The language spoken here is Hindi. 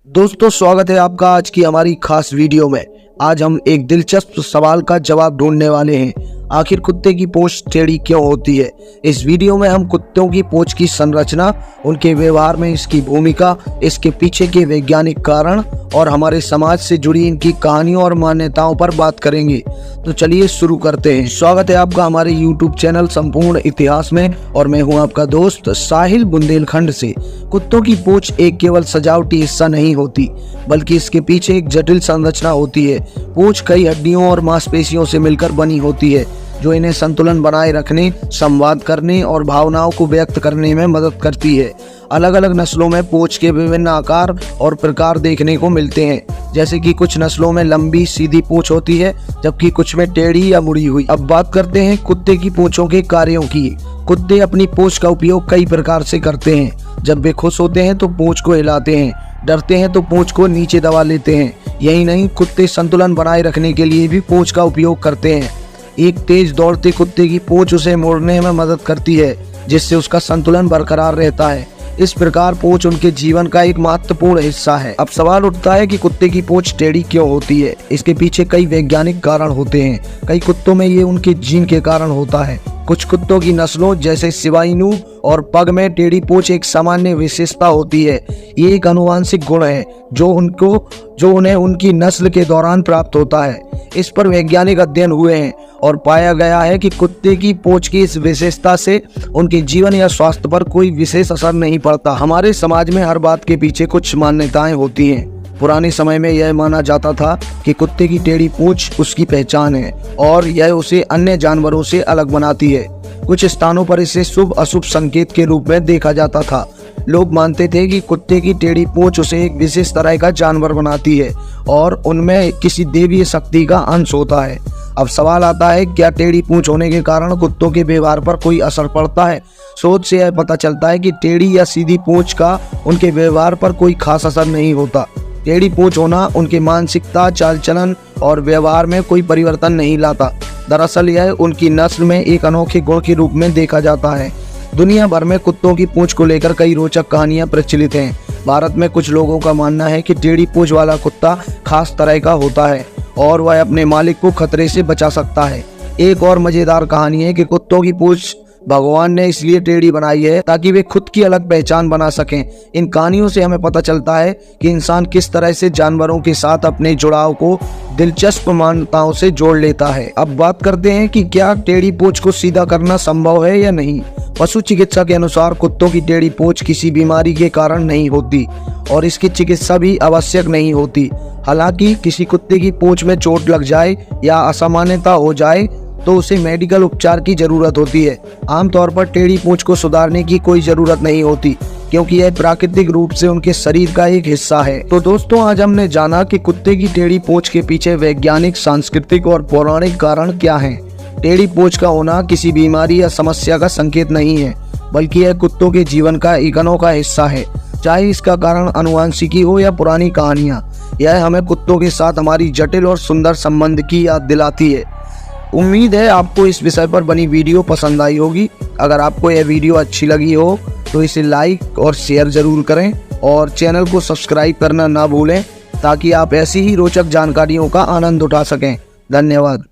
दोस्तों स्वागत है आपका आज की हमारी खास वीडियो में। आज हम एक दिलचस्प सवाल का जवाब ढूंढने वाले हैं। आखिर कुत्ते की पूंछ टेढ़ी क्यों होती है? इस वीडियो में हम कुत्तों की पूंछ की संरचना, उनके व्यवहार में इसकी भूमिका, इसके पीछे के वैज्ञानिक कारण और हमारे समाज से जुड़ी इनकी कहानियों और मान्यताओं पर बात करेंगे। तो चलिए शुरू करते हैं। स्वागत है आपका हमारे YouTube चैनल संपूर्ण इतिहास में और मैं हूं आपका दोस्त साहिल बुंदेलखंड से। कुत्तों की पूंछ एक केवल सजावटी हिस्सा नहीं होती, बल्कि इसके पीछे एक जटिल संरचना होती है। पूंछ कई हड्डियों और मांसपेशियों से मिलकर बनी होती है, जो इन्हें संतुलन बनाए रखने, संवाद करने और भावनाओं को व्यक्त करने में मदद करती है। अलग अलग नस्लों में पूंछ के विभिन्न आकार और प्रकार देखने को मिलते हैं, जैसे कि कुछ नस्लों में लंबी सीधी पूंछ होती है, जबकि कुछ में टेढ़ी या मुड़ी हुई। अब बात करते हैं कुत्ते की पूंछों के कार्यों की। कुत्ते अपनी पूंछ का उपयोग कई प्रकार से करते हैं। जब वे खुश होते हैं तो पूंछ को हिलाते हैं, डरते हैं तो पूंछ को नीचे दबा लेते हैं। यही नहीं, कुत्ते संतुलन बनाए रखने के लिए भी पूंछ का उपयोग करते हैं। एक तेज दौड़ते कुत्ते की पूंछ उसे मोड़ने में मदद करती है, जिससे उसका संतुलन बरकरार रहता है। इस प्रकार पूंछ उनके जीवन का एक महत्वपूर्ण हिस्सा है। अब सवाल उठता है कि कुत्ते की पूंछ टेढ़ी क्यों होती है? इसके पीछे कई वैज्ञानिक कारण होते हैं। कई कुत्तों में ये उनके जीन के कारण होता है। कुछ कुत्तों की नस्लों जैसे शिबाइनु और पग में टेढ़ी पूंछ एक सामान्य विशेषता होती है। ये एक आनुवंशिक गुण है जो उन्हें उनकी नस्ल के दौरान प्राप्त होता है। इस पर वैज्ञानिक अध्ययन हुए हैं और पाया गया है कि कुत्ते की पूंछ की इस विशेषता से उनके जीवन या स्वास्थ्य पर कोई विशेष असर नहीं पड़ता। हमारे समाज में हर बात के पीछे कुछ मान्यताएं होती हैं। पुराने समय में यह माना जाता था कि कुत्ते की टेढ़ी पूंछ उसकी पहचान है और यह उसे अन्य जानवरों से अलग बनाती है। कुछ स्थानों पर इसे शुभ अशुभ संकेत के रूप में देखा जाता था। लोग मानते थे कि कुत्ते की टेढ़ी पूंछ उसे एक विशेष तरह का जानवर बनाती है और उनमें किसी देवीय शक्ति का अंश होता है। अब सवाल आता है, क्या टेढ़ी पूंछ होने के कारण कुत्तों के व्यवहार पर कोई असर पड़ता है? शोध से यह पता चलता है कि टेढ़ी या सीधी पूंछ का उनके व्यवहार पर कोई खास असर नहीं होता। टेढ़ी पूंछ होना उनके मानसिकता, चाल चलन और व्यवहार में कोई परिवर्तन नहीं लाता। दरअसल यह उनकी नस्ल में एक अनोखे गुण के रूप में देखा जाता है। दुनिया भर में कुत्तों की पूंछ को लेकर कई रोचक कहानियां प्रचलित हैं। भारत में कुछ लोगों का मानना है कि टेढ़ी पूंछ वाला कुत्ता खास तरह का होता है और वह अपने मालिक को खतरे से बचा सकता है। एक और मजेदार कहानी है कि कुत्तों की पूंछ भगवान ने इसलिए टेढ़ी बनाई है ताकि वे खुद की अलग पहचान बना सकें। इन कहानियों से हमें पता चलता है कि इंसान किस तरह से जानवरों के साथ अपने जुड़ाव को दिलचस्प मान्यताओं से जोड़ लेता है। अब बात करते हैं कि क्या टेढ़ी पूंछ को सीधा करना संभव है या नहीं। पशु चिकित्सा के अनुसार कुत्तों की टेढ़ी पूंछ किसी बीमारी के कारण नहीं होती और इसकी चिकित्सा भी आवश्यक नहीं होती। हालांकि किसी कुत्ते की पूंछ में चोट लग जाए या असामान्यता हो जाए तो उसे मेडिकल उपचार की जरूरत होती है। आमतौर पर टेढ़ी पूंछ को सुधारने की कोई जरूरत नहीं होती, क्योंकि यह प्राकृतिक रूप से उनके शरीर का एक हिस्सा है। तो दोस्तों, आज हमने जाना कि कुत्ते की टेढ़ी पूंछ के पीछे वैज्ञानिक, सांस्कृतिक और पौराणिक कारण क्या हैं। टेढ़ी पूंछ का होना किसी बीमारी या समस्या का संकेत नहीं है, बल्कि यह कुत्तों के जीवन का एक अनोखा हिस्सा है। चाहे इसका कारण आनुवंशिकी हो या पुरानी कहानियां, यह हमें कुत्तों के साथ हमारी जटिल और सुंदर संबंध की याद दिलाती है। उम्मीद है आपको इस विषय पर बनी वीडियो पसंद आई होगी। अगर आपको यह वीडियो अच्छी लगी हो तो इसे लाइक और शेयर जरूर करें और चैनल को सब्सक्राइब करना ना भूलें, ताकि आप ऐसी ही रोचक जानकारियों का आनंद उठा सकें। धन्यवाद।